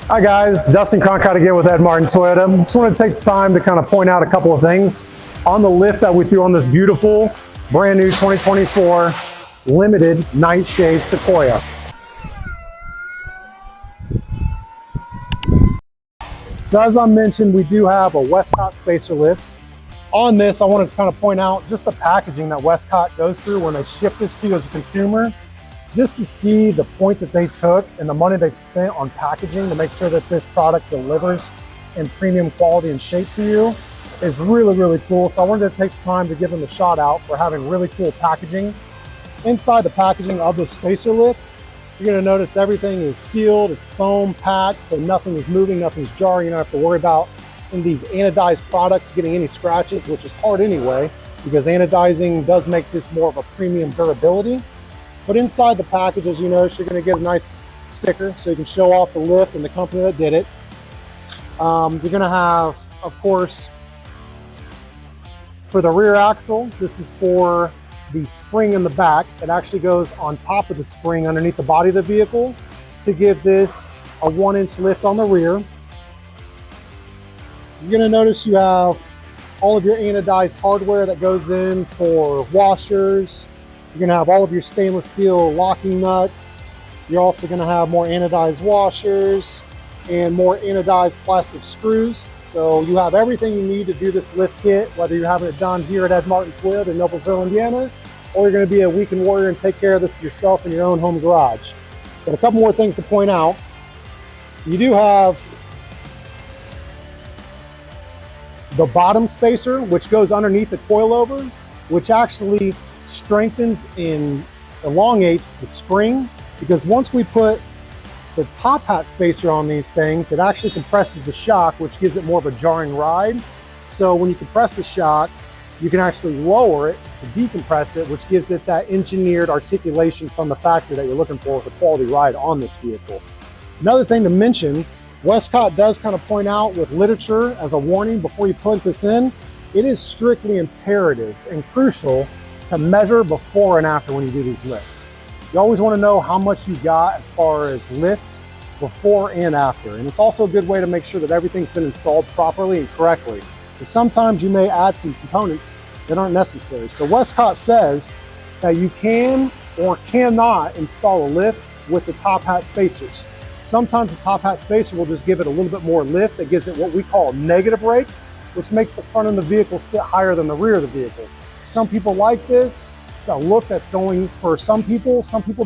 Hi guys, Dustin Cronkite again with Ed Martin Toyota. Just want to take the time to kind of point out a couple of things on the lift that we threw on this beautiful, brand new 2024 limited Nightshade Sequoia. So as I mentioned, we do have a Westcott spacer lift. On this, I want to kind of point out just the packaging that Westcott goes through when they ship this to you as a consumer. Just to see the point that they took and the money they've spent on packaging to make sure that this product delivers in premium quality and shape to you is really, really cool. So I wanted to take the time to give them a shout out for having really cool packaging. Inside the packaging of the spacer lift, you're gonna notice everything is sealed, it's foam packed, so nothing is moving, nothing's jarring. You don't have to worry about in these anodized products getting any scratches, which is hard anyway, because anodizing does make this more of a premium durability. But inside the package, as you notice, you're going to get a nice sticker so you can show off the lift and the company that did it. You're going to have, of course, for the rear axle, this is for the spring in the back. It actually goes on top of the spring underneath the body of the vehicle to give this a 1-inch lift on the rear. You're going to notice you have all of your anodized hardware that goes in for washers. You're gonna have all of your stainless steel locking nuts. You're also gonna have more anodized washers and more anodized plastic screws. So you have everything you need to do this lift kit, whether you're having it done here at Ed Martin Toyota in Noblesville, Indiana, or you're gonna be a weekend warrior and take care of this yourself in your own home garage. But a couple more things to point out. You do have the bottom spacer, which goes underneath the coilover, which actually strengthens and elongates the spring, because once we put the top hat spacer on these things, it actually compresses the shock, which gives it more of a jarring ride. So when you compress the shock, you can actually lower it to decompress it, which gives it that engineered articulation from the factory that you're looking for with a quality ride on this vehicle. Another thing to mention, Westcott does kind of point out with literature as a warning before you put this in, it is strictly imperative and crucial to measure before and after when you do these lifts. You always want to know how much you got as far as lifts before and after. And it's also a good way to make sure that everything's been installed properly and correctly. Because sometimes you may add some components that aren't necessary. So Westcott says that you can or cannot install a lift with the top hat spacers. Sometimes the top hat spacer will just give it a little bit more lift that gives it what we call a negative rake, which makes the front of the vehicle sit higher than the rear of the vehicle. Some people like this. It's a look that's going for some people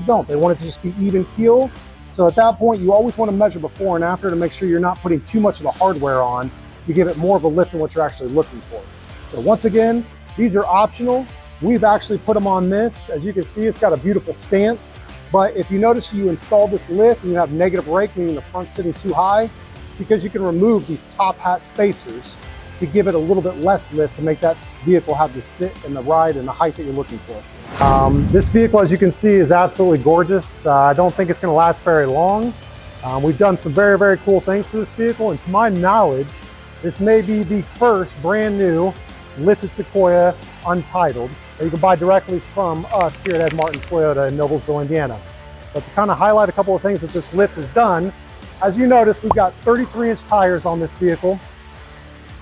don't. They want it to just be even keel. So at that point, you always want to measure before and after to make sure you're not putting too much of the hardware on to give it more of a lift than what you're actually looking for. So once again, these are optional. We've actually put them on this. As you can see, it's got a beautiful stance. But if you notice you install this lift and you have negative rake, meaning the front sitting too high, it's because you can remove these top hat spacers to give it a little bit less lift to make that vehicle have the sit and the ride and the height that you're looking for. This vehicle, as you can see, is absolutely gorgeous. I don't think it's going to last very long. We've done some very, very cool things to this vehicle, and to my knowledge, this may be the first brand new lifted Sequoia untitled that you can buy directly from us here at Ed Martin Toyota in Noblesville, Indiana. But to kind of highlight a couple of things that this lift has done, as you notice, we've got 33-inch tires on this vehicle.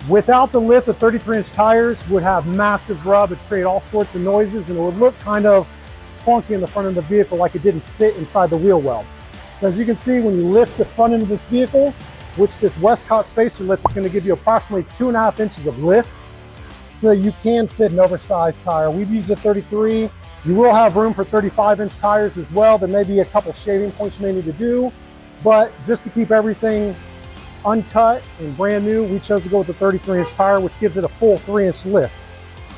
Without the lift, the 33-inch tires would have massive rub. It'd create all sorts of noises, and it would look kind of funky in the front of the vehicle, like it didn't fit inside the wheel well. So as you can see, when you lift the front end of this vehicle, which this Westcott spacer lift is going to give you approximately 2.5 inches of lift, so that you can fit an oversized tire. We've used a 33. You will have room for 35-inch tires as well. There may be a couple shaving points you may need to do, but just to keep everything uncut and brand new, we chose to go with the 33-inch tire, which gives it a full 3-inch lift.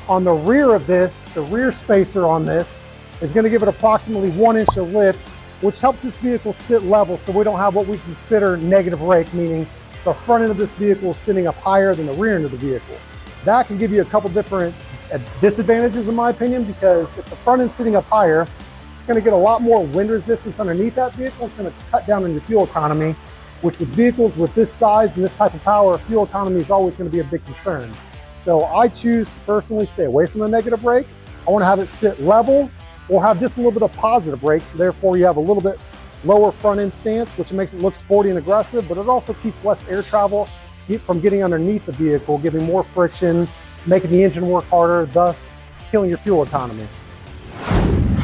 On the rear of this, the rear spacer on this is going to give it approximately 1 inch of lift, which helps this vehicle sit level so we don't have what we consider negative rake, meaning the front end of this vehicle is sitting up higher than the rear end of the vehicle. That can give you a couple different disadvantages in my opinion, because if the front end's sitting up higher, it's going to get a lot more wind resistance underneath that vehicle. It's going to cut down on your fuel economy, which with vehicles with this size and this type of power, fuel economy is always going to be a big concern. So I choose to personally stay away from the negative rake. I want to have it sit level or have just a little bit of positive rake, so therefore you have a little bit lower front end stance, which makes it look sporty and aggressive, but it also keeps less air travel from getting underneath the vehicle, giving more friction, making the engine work harder, thus killing your fuel economy.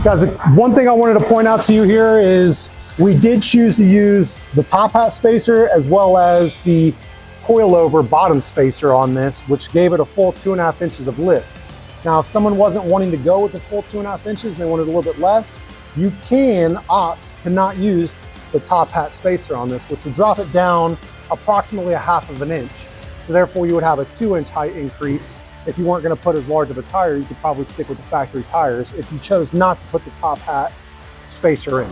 Guys, one thing I wanted to point out to you here is we did choose to use the top hat spacer as well as the coilover bottom spacer on this, which gave it a full 2.5 inches of lift. Now, if someone wasn't wanting to go with the full 2.5 inches and they wanted a little bit less, you can opt to not use the top hat spacer on this, which would drop it down approximately 1/2 inch. So therefore you would have a 2-inch height increase. If you weren't gonna put as large of a tire, you could probably stick with the factory tires if you chose not to put the top hat spacer in.